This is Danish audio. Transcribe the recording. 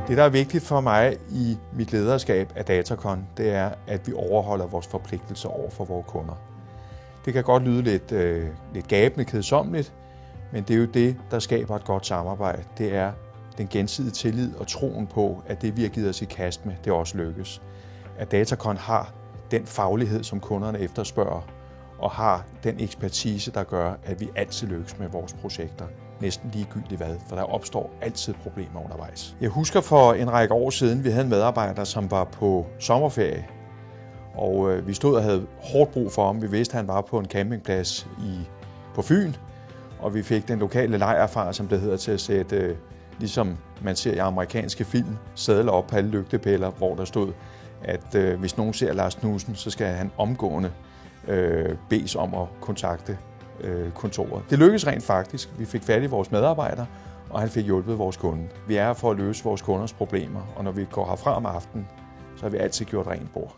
Det, der er vigtigt for mig i mit lederskab af Datacon, det er, at vi overholder vores forpligtelser over for vores kunder. Det kan godt lyde lidt gabende, kedsommeligt, men det er jo det, der skaber et godt samarbejde. Det er den gensidige tillid og troen på, at det, vi har givet os i kast med, det også lykkes. At Datacon har den faglighed, som kunderne efterspørger, og har den ekspertise, der gør, at vi altid lykkes med vores projekter. Næsten ligegyldigt hvad, for der opstår altid problemer undervejs. Jeg husker for en række år siden, vi havde en medarbejder, som var på sommerferie. Og vi stod og havde hårdt brug for ham. Vi vidste, at han var på en campingplads på Fyn. Og vi fik den lokale lejerfar, som det hedder, til at sætte, ligesom man ser i amerikanske film, sadler op på alle lygtepæler, hvor der stod, at hvis nogen ser Lars Knudsen, så skal han omgående bedes om at kontakte kontoret. Det lykkedes rent faktisk. Vi fik fat i vores medarbejdere, og han fik hjulpet vores kunde. Vi er her for at løse vores kunders problemer, og når vi går herfra om aftenen, så har vi altid gjort rent bord.